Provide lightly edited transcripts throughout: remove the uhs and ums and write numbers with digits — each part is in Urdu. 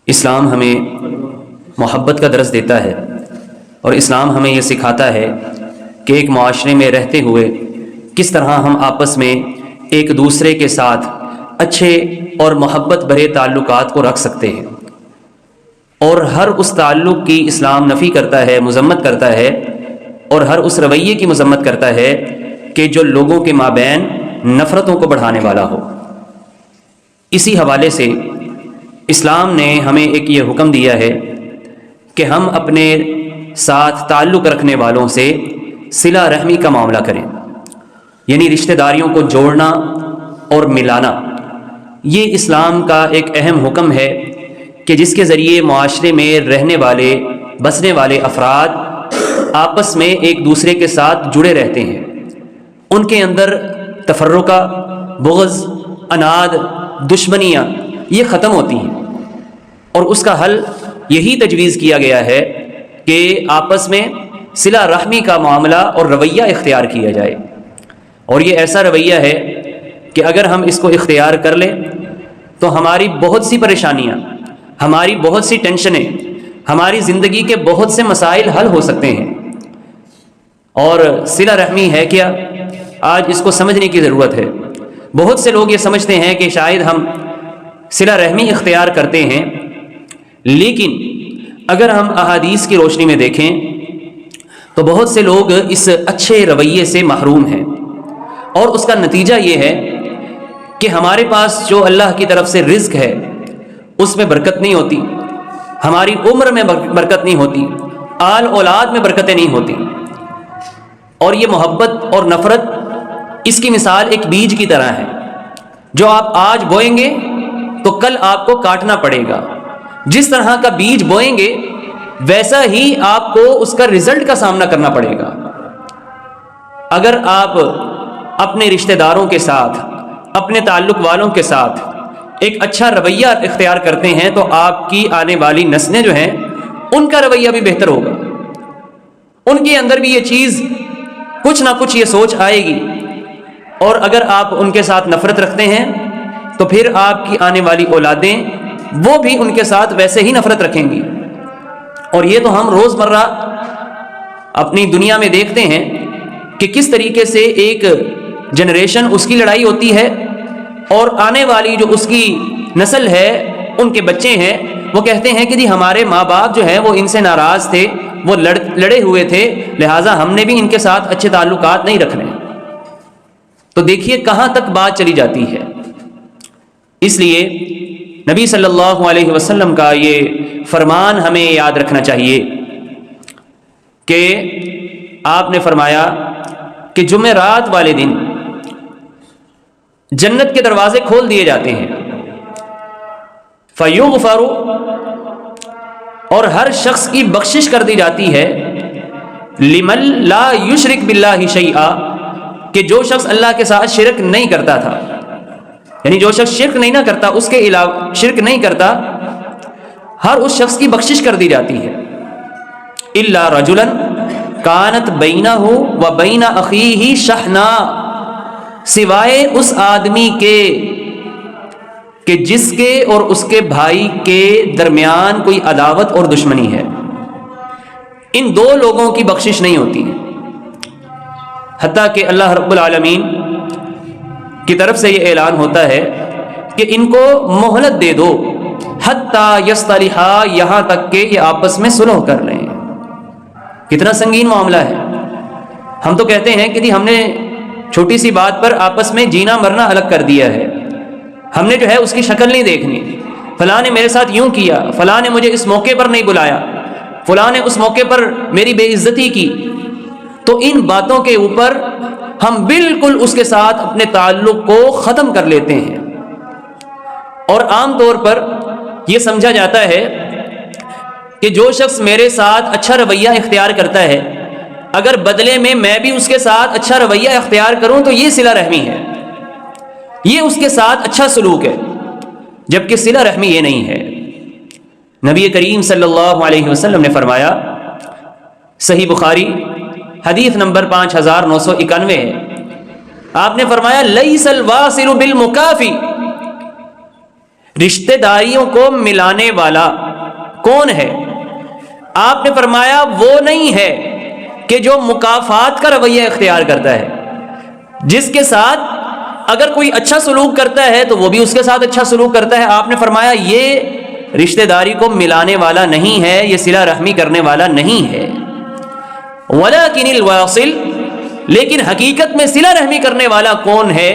اسلام ہمیں محبت کا درس دیتا ہے اور اسلام ہمیں یہ سکھاتا ہے کہ ایک معاشرے میں رہتے ہوئے کس طرح ہم آپس میں ایک دوسرے کے ساتھ اچھے اور محبت بھرے تعلقات کو رکھ سکتے ہیں، اور ہر اس تعلق کی اسلام نفی کرتا ہے، مذمت کرتا ہے، اور ہر اس رویے کی مذمت کرتا ہے کہ جو لوگوں کے مابین نفرتوں کو بڑھانے والا ہو۔ اسی حوالے سے اسلام نے ہمیں ایک یہ حکم دیا ہے کہ ہم اپنے ساتھ تعلق رکھنے والوں سے صلہ رحمی کا معاملہ کریں، یعنی رشتہ داریوں کو جوڑنا اور ملانا۔ یہ اسلام کا ایک اہم حکم ہے کہ جس کے ذریعے معاشرے میں رہنے والے بسنے والے افراد آپس میں ایک دوسرے کے ساتھ جڑے رہتے ہیں، ان کے اندر تفرقہ، بغض، عناد، دشمنیاں یہ ختم ہوتی ہیں، اور اس کا حل یہی تجویز کیا گیا ہے کہ آپس میں صلہ رحمی کا معاملہ اور رویہ اختیار کیا جائے۔ اور یہ ایسا رویہ ہے کہ اگر ہم اس کو اختیار کر لیں تو ہماری بہت سی پریشانیاں، ہماری بہت سی ٹینشنیں، ہماری زندگی کے بہت سے مسائل حل ہو سکتے ہیں۔ اور صلہ رحمی ہے کیا؟ آج اس کو سمجھنے کی ضرورت ہے۔ بہت سے لوگ یہ سمجھتے ہیں کہ شاید ہم صلہ رحمی اختیار کرتے ہیں، لیکن اگر ہم احادیث کی روشنی میں دیکھیں تو بہت سے لوگ اس اچھے رویے سے محروم ہیں، اور اس کا نتیجہ یہ ہے کہ ہمارے پاس جو اللہ کی طرف سے رزق ہے اس میں برکت نہیں ہوتی، ہماری عمر میں برکت نہیں ہوتی، آل اولاد میں برکتیں نہیں ہوتی۔ اور یہ محبت اور نفرت اس کی مثال ایک بیج کی طرح ہے، جو آپ آج بوئیں گے تو کل آپ کو کاٹنا پڑے گا۔ جس طرح کا بیج بوئیں گے ویسا ہی آپ کو اس کا رزلٹ کا سامنا کرنا پڑے گا۔ اگر آپ اپنے رشتہ داروں کے ساتھ، اپنے تعلق والوں کے ساتھ ایک اچھا رویہ اختیار کرتے ہیں تو آپ کی آنے والی نسلیں جو ہیں ان کا رویہ بھی بہتر ہوگا، ان کے اندر بھی یہ چیز کچھ نہ کچھ یہ سوچ آئے گی۔ اور اگر آپ ان کے ساتھ نفرت رکھتے ہیں تو پھر آپ کی آنے والی اولادیں وہ بھی ان کے ساتھ ویسے ہی نفرت رکھیں گی۔ اور یہ تو ہم روزمرہ اپنی دنیا میں دیکھتے ہیں کہ کس طریقے سے ایک جنریشن اس کی لڑائی ہوتی ہے، اور آنے والی جو اس کی نسل ہے، ان کے بچے ہیں، وہ کہتے ہیں کہ جی ہمارے ماں باپ جو ہیں وہ ان سے ناراض تھے، وہ لڑے ہوئے تھے، لہٰذا ہم نے بھی ان کے ساتھ اچھے تعلقات نہیں رکھنے۔ تو دیکھیے کہاں تک بات چلی جاتی ہے۔ اس لیے نبی صلی اللہ علیہ وسلم کا یہ فرمان ہمیں یاد رکھنا چاہیے کہ آپ نے فرمایا کہ جمعرات والے دن جنت کے دروازے کھول دیے جاتے ہیں، فَيُغْفَرُ، اور ہر شخص کی بخشش کر دی جاتی ہے، لِمَن لَا يُشْرِكْ بِاللَّهِ شَيْئًا، کہ جو شخص اللہ کے ساتھ شرک نہیں کرتا تھا، یعنی جو شخص شرک نہیں نہ کرتا، اس کے علاوہ شرک نہیں کرتا، ہر اس شخص کی بخشش کر دی جاتی ہے، إِلَّا رَجُلًا كَانَتْ بَيْنَهُ وَبَيْنَ أَخِيهِ شَحْنَاء، سوائے اس آدمی کے کہ جس کے اور اس کے بھائی کے درمیان کوئی عداوت اور دشمنی ہے، ان دو لوگوں کی بخشش نہیں ہوتی۔ حتیٰ کہ اللہ رب العالمین کی طرف سے یہ اعلان ہوتا ہے کہ ان کو مہلت دے دو، حتیٰ یصطلحا، یہاں تک کہ یہ آپس میں صلح کر لیں۔ کتنا سنگین معاملہ ہے۔ ہم تو کہتے ہیں کہ جی ہم نے چھوٹی سی بات پر آپس میں جینا مرنا الگ کر دیا ہے، ہم نے جو ہے اس کی شکل نہیں دیکھنی، فلاں نے میرے ساتھ یوں کیا، فلاں نے مجھے اس موقع پر نہیں بلایا، فلاں نے اس موقع پر میری بے عزتی کی۔ تو ان باتوں کے اوپر ہم بالکل اس کے ساتھ اپنے تعلق کو ختم کر لیتے ہیں، اور عام طور پر یہ سمجھا جاتا ہے کہ جو شخص میرے ساتھ اچھا رویہ اختیار کرتا ہے، اگر بدلے میں میں بھی اس کے ساتھ اچھا رویہ اختیار کروں تو یہ صلہ رحمی ہے، یہ اس کے ساتھ اچھا سلوک ہے، جبکہ صلہ رحمی یہ نہیں ہے۔ نبی کریم صلی اللہ علیہ وسلم نے فرمایا، صحیح بخاری حدیث نمبر 5991 ہے، آپ نے فرمایا لیس الواصل بالمکافی، رشتہ داریوں کو ملانے والا کون ہے؟ آپ نے فرمایا وہ نہیں ہے کہ جو مکافات کا رویہ اختیار کرتا ہے، جس کے ساتھ اگر کوئی اچھا سلوک کرتا ہے تو وہ بھی اس کے ساتھ اچھا سلوک کرتا ہے۔ آپ نے فرمایا یہ رشتہ داری کو ملانے والا نہیں ہے، یہ صلہ رحمی کرنے والا نہیں ہے۔ وَلَكِنِ الْوَاصِلُ، لیکن حقیقت میں صلہ رحمی کرنے والا کون ہے؟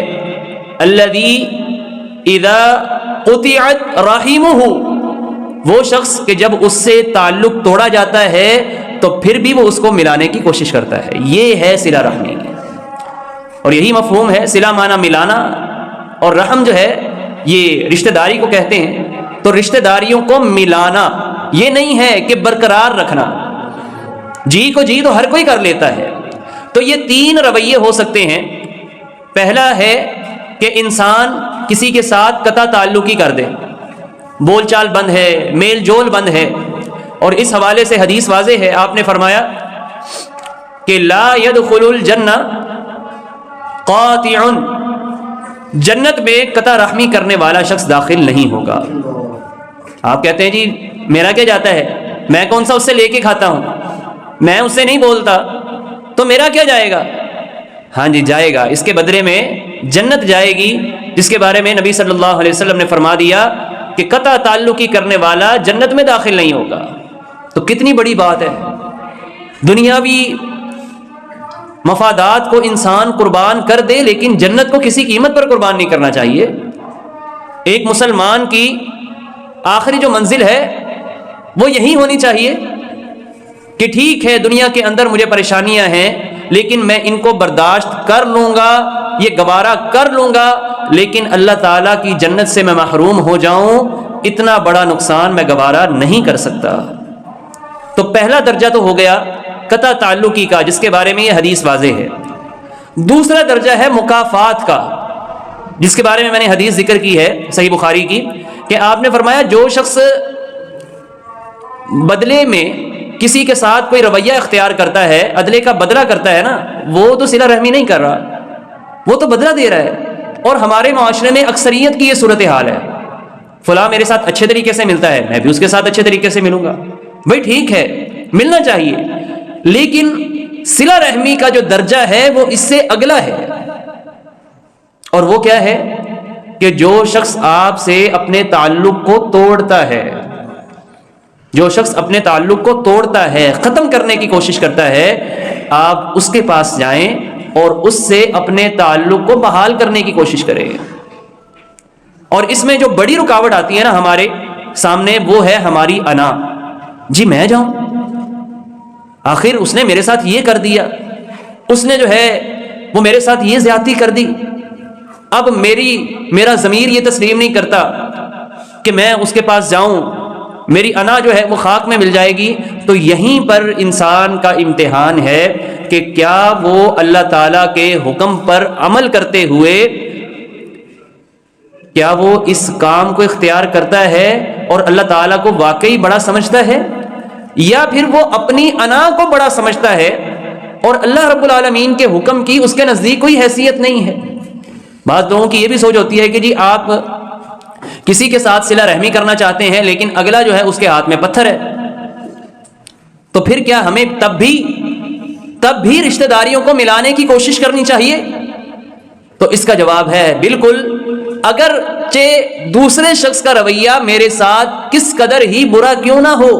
الَّذِي إِذَا قُطِعَتْ رَحِمُهُ، وہ شخص کہ جب اس سے تعلق توڑا جاتا ہے تو پھر بھی وہ اس کو ملانے کی کوشش کرتا ہے، یہ ہے صلہ رحمی۔ اور یہی مفہوم ہے، صلہ معنی ملانا، اور رحم جو ہے یہ رشتہ داری کو کہتے ہیں۔ تو رشتہ داریوں کو ملانا یہ نہیں ہے کہ برقرار رکھنا، جی کو جی تو ہر کوئی کر لیتا ہے۔ تو یہ تین رویے ہو سکتے ہیں۔ پہلا ہے کہ انسان کسی کے ساتھ قطع تعلقی کر دے، بول چال بند ہے، میل جول بند ہے، اور اس حوالے سے حدیث واضح ہے۔ آپ نے فرمایا کہ لا يدخل الجنہ قاطع، جنت میں قطع رحمی کرنے والا شخص داخل نہیں ہوگا۔ آپ کہتے ہیں جی میرا کیا جاتا ہے، میں کون سا اس سے لے کے کھاتا ہوں، میں اس سے نہیں بولتا تو میرا کیا جائے گا؟ ہاں جی جائے گا، اس کے بدلے میں جنت جائے گی، جس کے بارے میں نبی صلی اللہ علیہ وسلم نے فرما دیا کہ قطع تعلقی کرنے والا جنت میں داخل نہیں ہوگا۔ تو کتنی بڑی بات ہے، دنیاوی مفادات کو انسان قربان کر دے لیکن جنت کو کسی قیمت پر قربان نہیں کرنا چاہیے۔ ایک مسلمان کی آخری جو منزل ہے وہ یہی ہونی چاہیے کہ ٹھیک ہے دنیا کے اندر مجھے پریشانیاں ہیں لیکن میں ان کو برداشت کر لوں گا، یہ گوارا کر لوں گا، لیکن اللہ تعالیٰ کی جنت سے میں محروم ہو جاؤں اتنا بڑا نقصان میں گوارا نہیں کر سکتا۔ تو پہلا درجہ تو ہو گیا قطع تعلقی کا، جس کے بارے میں یہ حدیث واضح ہے۔ دوسرا درجہ ہے مکافات کا، جس کے بارے میں نے حدیث ذکر کی ہے صحیح بخاری کی، کہ آپ نے فرمایا جو شخص بدلے میں کسی کے ساتھ کوئی رویہ اختیار کرتا ہے، عدلے کا بدلہ کرتا ہے نا، وہ تو صلہ رحمی نہیں کر رہا، وہ تو بدلہ دے رہا ہے۔ اور ہمارے معاشرے میں اکثریت کی یہ صورتحال ہے، فلاں میرے ساتھ اچھے طریقے سے ملتا ہے، میں بھی اس کے ساتھ اچھے طریقے سے ملوں گا۔ بھائی ٹھیک ہے ملنا چاہیے، لیکن صلہ رحمی کا جو درجہ ہے وہ اس سے اگلا ہے، اور وہ کیا ہے کہ جو شخص آپ سے اپنے تعلق کو توڑتا ہے، جو شخص اپنے تعلق کو توڑتا ہے، ختم کرنے کی کوشش کرتا ہے، آپ اس کے پاس جائیں اور اس سے اپنے تعلق کو بحال کرنے کی کوشش کریں۔ اور اس میں جو بڑی رکاوٹ آتی ہے نا ہمارے سامنے، وہ ہے ہماری انا۔ جی میں جاؤں، آخر اس نے میرے ساتھ یہ کر دیا، اس نے جو ہے وہ میرے ساتھ یہ زیادتی کر دی، اب میرا ضمیر یہ تسلیم نہیں کرتا کہ میں اس کے پاس جاؤں، میری انا جو ہے وہ خاک میں مل جائے گی۔ تو یہیں پر انسان کا امتحان ہے کہ کیا وہ اللہ تعالیٰ کے حکم پر عمل کرتے ہوئے کیا وہ اس کام کو اختیار کرتا ہے اور اللہ تعالیٰ کو واقعی بڑا سمجھتا ہے، یا پھر وہ اپنی انا کو بڑا سمجھتا ہے اور اللہ رب العالمین کے حکم کی اس کے نزدیک کوئی حیثیت نہیں ہے۔ بعض لوگوں کی یہ بھی سوچ ہوتی ہے کہ جی آپ کسی کے ساتھ صلہ رحمی کرنا چاہتے ہیں لیکن اگلا جو ہے اس کے ہاتھ میں پتھر ہے، تو پھر کیا ہمیں تب بھی رشتہ داریوں کو ملانے کی کوشش کرنی چاہیے؟ تو اس کا جواب ہے بالکل، اگرچہ دوسرے شخص کا رویہ میرے ساتھ کس قدر ہی برا کیوں نہ ہو۔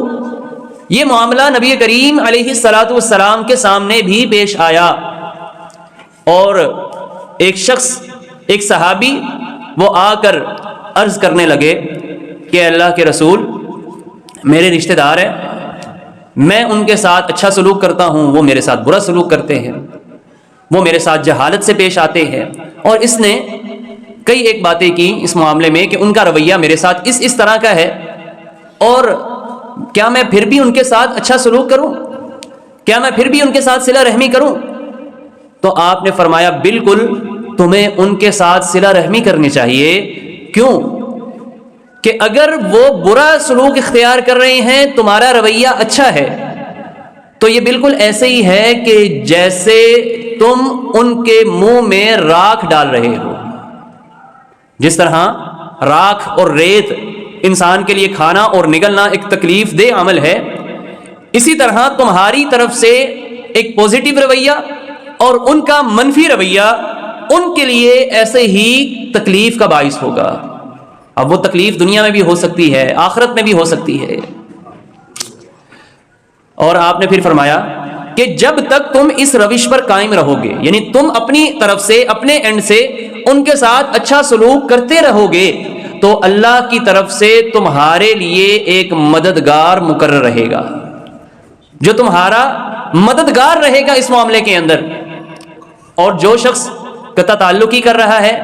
یہ معاملہ نبی کریم علیہ الصلوۃ والسلام کے سامنے بھی پیش آیا، اور ایک صحابی وہ آ کر عرض کرنے لگے کہ اللہ کے رسول، میرے رشتہ دار ہیں، میں ان کے ساتھ اچھا سلوک کرتا ہوں، وہ میرے ساتھ برا سلوک کرتے ہیں، وہ میرے ساتھ جہالت سے پیش آتے ہیں۔ اور اس نے کئی ایک باتیں کی اس معاملے میں کہ ان کا رویہ میرے ساتھ اس طرح کا ہے، اور کیا میں پھر بھی ان کے ساتھ اچھا سلوک کروں، کیا میں پھر بھی ان کے ساتھ صلہ رحمی کروں؟ تو آپ نے فرمایا بالکل تمہیں ان کے ساتھ صلہ رحمی کرنی چاہیے۔ کیوں؟ کہ اگر وہ برا سلوک اختیار کر رہے ہیں، تمہارا رویہ اچھا ہے، تو یہ بالکل ایسے ہی ہے کہ جیسے تم ان کے منہ میں راکھ ڈال رہے ہو۔ جس طرح راکھ اور ریت انسان کے لیے کھانا اور نگلنا ایک تکلیف دہ عمل ہے، اسی طرح تمہاری طرف سے ایک پوزیٹو رویہ اور ان کا منفی رویہ ان کے لیے ایسے ہی تکلیف کا باعث ہوگا۔ اب وہ تکلیف دنیا میں بھی ہو سکتی ہے، آخرت میں بھی ہو سکتی ہے۔ اور آپ نے پھر فرمایا کہ جب تک تم اس روش پر قائم رہو گے، یعنی تم اپنی طرف سے اپنے اینڈ سے ان کے ساتھ اچھا سلوک کرتے رہو گے، تو اللہ کی طرف سے تمہارے لیے ایک مددگار مقرر رہے گا جو تمہارا مددگار رہے گا اس معاملے کے اندر۔ اور جو شخص قطع تعلقی کر رہا ہے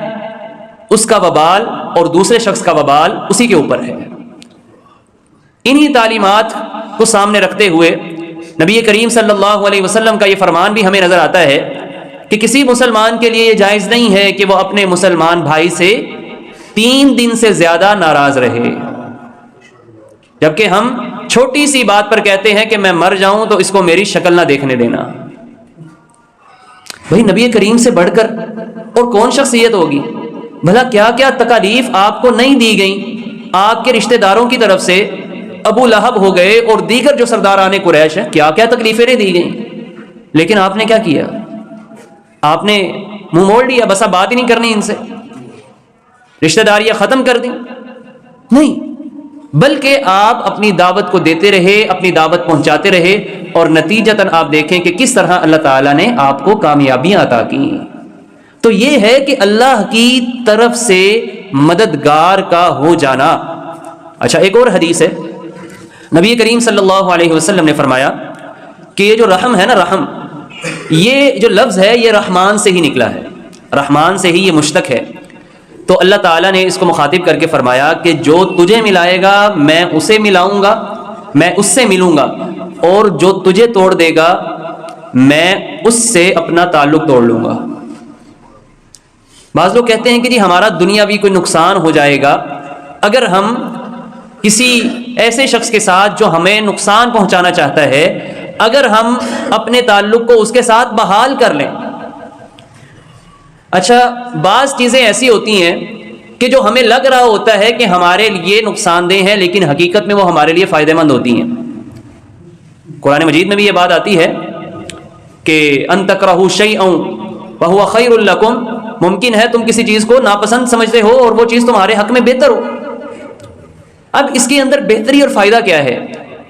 اس کا وبال اور دوسرے شخص کا وبال اسی کے اوپر ہے۔ انہی تعلیمات کو سامنے رکھتے ہوئے نبی کریم صلی اللہ علیہ وسلم کا یہ فرمان بھی ہمیں نظر آتا ہے کہ کسی مسلمان کے لیے یہ جائز نہیں ہے کہ وہ اپنے مسلمان بھائی سے 3 دن سے زیادہ ناراض رہے، جبکہ ہم چھوٹی سی بات پر کہتے ہیں کہ میں مر جاؤں تو اس کو میری شکل نہ دیکھنے دینا۔ بھائی نبی کریم سے بڑھ کر اور کون شخصیت ہوگی؟ بھلا کیا کیا تکالیف آپ کو نہیں دی گئیں آپ کے رشتہ داروں کی طرف سے؟ ابو لہب ہو گئے اور دیگر جو سرداران قریش ہیں، کیا کیا تکلیفیں نہیں دی گئیں، لیکن آپ نے کیا کیا؟ آپ نے منہ موڑ لیا، بس اب بات ہی نہیں کرنی ان سے، رشتہ داریاں ختم کر دیں؟ نہیں، بلکہ آپ اپنی دعوت کو دیتے رہے، اپنی دعوت پہنچاتے رہے، اور نتیجتاً آپ دیکھیں کہ کس طرح اللہ تعالیٰ نے آپ کو کامیابیاں عطا کی۔ تو یہ ہے کہ اللہ کی طرف سے مددگار کا ہو جانا۔ اچھا، ایک اور حدیث ہے، نبی کریم صلی اللہ علیہ وسلم نے فرمایا کہ یہ جو رحم ہے نا، رحم، یہ جو لفظ ہے یہ رحمان سے ہی نکلا ہے، رحمان سے ہی یہ مشتق ہے۔ تو اللہ تعالیٰ نے اس کو مخاطب کر کے فرمایا کہ جو تجھے ملائے گا میں اسے ملاؤں گا، میں اس سے ملوں گا، اور جو تجھے توڑ دے گا میں اس سے اپنا تعلق توڑ لوں گا۔ بعض لوگ کہتے ہیں کہ جی ہمارا دنیاوی کوئی نقصان ہو جائے گا اگر ہم کسی ایسے شخص کے ساتھ جو ہمیں نقصان پہنچانا چاہتا ہے، اگر ہم اپنے تعلق کو اس کے ساتھ بحال کر لیں۔ اچھا، بعض چیزیں ایسی ہوتی ہیں کہ جو ہمیں لگ رہا ہوتا ہے کہ ہمارے لیے نقصان دہ ہیں، لیکن حقیقت میں وہ ہمارے لیے فائدہ مند ہوتی ہیں۔ قرآن مجید میں بھی یہ بات آتی ہے کہ ان تکرہوا شیئا وہو خیر لکم، ممکن ہے تم کسی چیز کو ناپسند سمجھتے ہو اور وہ چیز تمہارے حق میں بہتر ہو۔ اب اس کے اندر بہتری اور فائدہ کیا ہے؟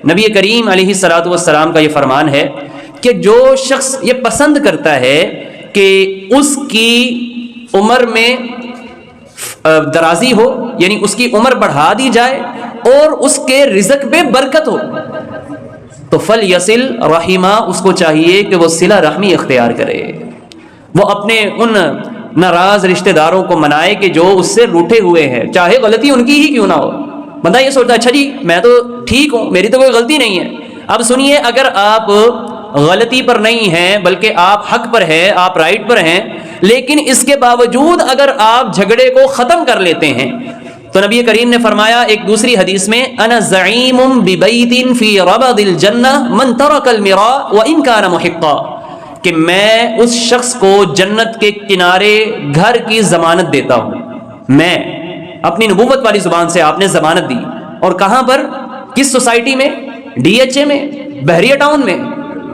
نبی کریم علیہ الصلوۃ والسلام کا یہ فرمان ہے کہ جو شخص یہ پسند کرتا ہے کہ اس کی عمر میں درازی ہو، یعنی اس کی عمر بڑھا دی جائے اور اس کے رزق میں برکت ہو، تو فلیصل رحمہ، اس کو چاہیے کہ وہ صلہ رحمی اختیار کرے، وہ اپنے ان ناراض رشتہ داروں کو منائے کہ جو اس سے روٹھے ہوئے ہیں، چاہے غلطی ان کی ہی کیوں نہ ہو۔ بندہ یہ سوچتا ہے اچھا جی میں تو ٹھیک ہوں، میری تو کوئی غلطی نہیں ہے۔ اب سنیے، اگر آپ غلطی پر نہیں ہیں بلکہ آپ حق پر ہیں، آپ رائٹ پر ہیں، لیکن اس کے باوجود اگر آپ جھگڑے کو ختم کر لیتے ہیں، تو نبی کریم نے فرمایا ایک دوسری حدیث میں انا زعیم ببیت فی ربض الجنہ من ترک المراء وان کان محقا، کہ میں اس شخص کو جنت کے کنارے گھر کی ضمانت دیتا ہوں۔ میں اپنی نبوت والی زبان سے آپ نے ضمانت دی، اور کہاں پر؟ کس سوسائٹی میں؟ ڈی ایچ اے میں، بحریہ ٹاؤن میں،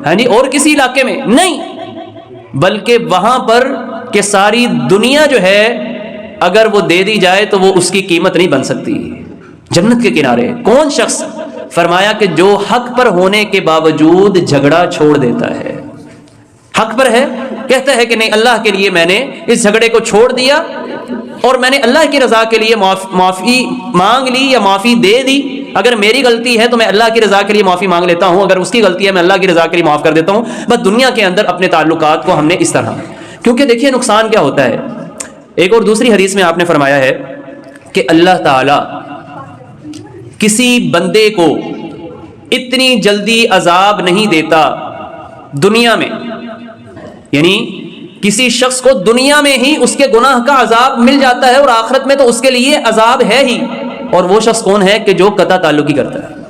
ہاں جی، اور کسی علاقے میں نہیں، بلکہ وہاں پر کہ ساری دنیا جو ہے اگر وہ دے دی جائے تو وہ اس کی قیمت نہیں بن سکتی۔ جنت کے کنارے کون شخص؟ فرمایا کہ جو حق پر ہونے کے باوجود جھگڑا چھوڑ دیتا ہے، حق پر ہے، کہتا ہے کہ نہیں اللہ کے لیے میں نے اس جھگڑے کو چھوڑ دیا اور میں نے اللہ کی رضا کے لیے معافی مانگ لی یا معافی دے دی۔ اگر میری غلطی ہے تو میں اللہ کی رضا کے لیے معافی مانگ لیتا ہوں، اگر اس کی غلطی ہے میں اللہ کی رضا کے لیے معاف کر دیتا ہوں۔ بس دنیا کے اندر اپنے تعلقات کو ہم نے اس طرح، کیونکہ دیکھیے نقصان کیا ہوتا ہے۔ ایک اور دوسری حدیث میں آپ نے فرمایا ہے کہ اللہ تعالی کسی بندے کو اتنی جلدی عذاب نہیں دیتا دنیا میں، یعنی کسی شخص کو دنیا میں ہی اس کے گناہ کا عذاب مل جاتا ہے اور آخرت میں تو اس کے لیے عذاب ہے ہی۔ اور وہ شخص کون ہے؟ کہ جو قطع تعلقی کرتا ہے،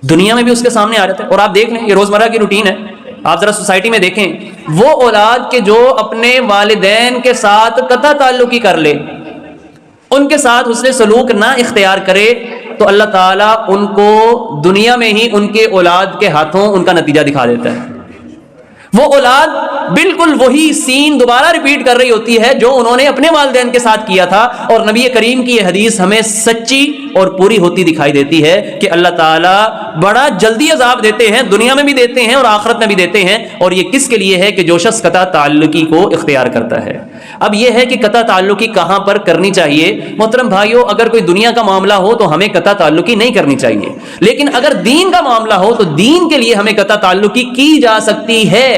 دنیا میں بھی اس کے سامنے آ جاتا ہے۔ اور آپ دیکھ لیں، یہ روزمرہ کی روٹین ہے، آپ ذرا سوسائٹی میں دیکھیں، وہ اولاد کے جو اپنے والدین کے ساتھ قطع تعلقی کر لے، ان کے ساتھ حسن سلوک نہ اختیار کرے تو اللہ تعالیٰ ان کو دنیا میں ہی ان کے اولاد کے ہاتھوں ان کا نتیجہ دکھا دیتا ہے. وہ اولاد بالکل وہی سین دوبارہ ریپیٹ کر رہی ہوتی ہے جو انہوں نے اپنے والدین کے ساتھ کیا تھا. اور نبی کریم کی یہ حدیث ہمیں سچی اور پوری ہوتی دکھائی دیتی ہے کہ اللہ تعالیٰ بڑا جلدی عذاب دیتے ہیں, دنیا میں بھی دیتے ہیں اور آخرت میں بھی دیتے ہیں. اور یہ کس کے لیے ہے کہ جو شخص قطع تعلقی کو اختیار کرتا ہے. اب یہ ہے کہ قطع تعلقی کہاں پر کرنی چاہیے. محترم بھائیوں, اگر کوئی دنیا کا معاملہ ہو تو ہمیں قطع تعلقی نہیں کرنی چاہیے, لیکن اگر دین کا معاملہ ہو تو دین کے لیے ہمیں قطع تعلقی کی جا سکتی ہے,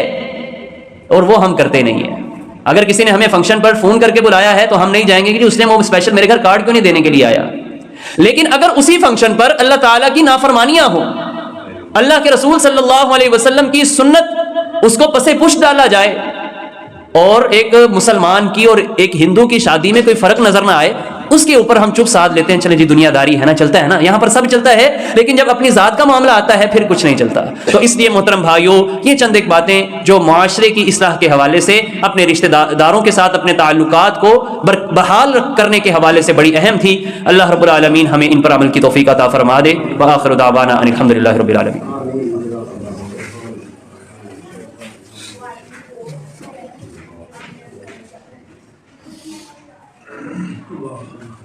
اور وہ ہم کرتے نہیں ہیں. اگر کسی نے ہمیں فنکشن پر فون کر کے بلایا ہے تو ہم نہیں جائیں گے کہ اس نے وہ اسپیشل میرے گھر کارڈ کیوں نہیں دینے کے لیے آیا. لیکن اگر اسی فنکشن پر اللہ تعالیٰ کی نافرمانیاں ہوں, اللہ کے رسول صلی اللہ علیہ وسلم کی سنت اس کو پسے پش ڈالا جائے, اور ایک مسلمان کی اور ایک ہندو کی شادی میں کوئی فرق نظر نہ آئے, اس کے اوپر ہم چپ ساتھ لیتے ہیں, چلیں جی دنیا داری ہے نا, چلتا ہے نا, یہاں پر سب چلتا ہے. لیکن جب اپنی ذات کا معاملہ آتا ہے پھر کچھ نہیں چلتا. تو اس لیے محترم بھائیوں, یہ چند ایک باتیں جو معاشرے کی اصلاح کے حوالے سے, اپنے رشتہ داروں کے ساتھ اپنے تعلقات کو بحال کرنے کے حوالے سے بڑی اہم تھی. اللہ رب العالمین ہمیں ان پر عمل کی توفیق عطا فرما دے. وآخر دعوانا ان الحمدللہ رب العالمین. اللہ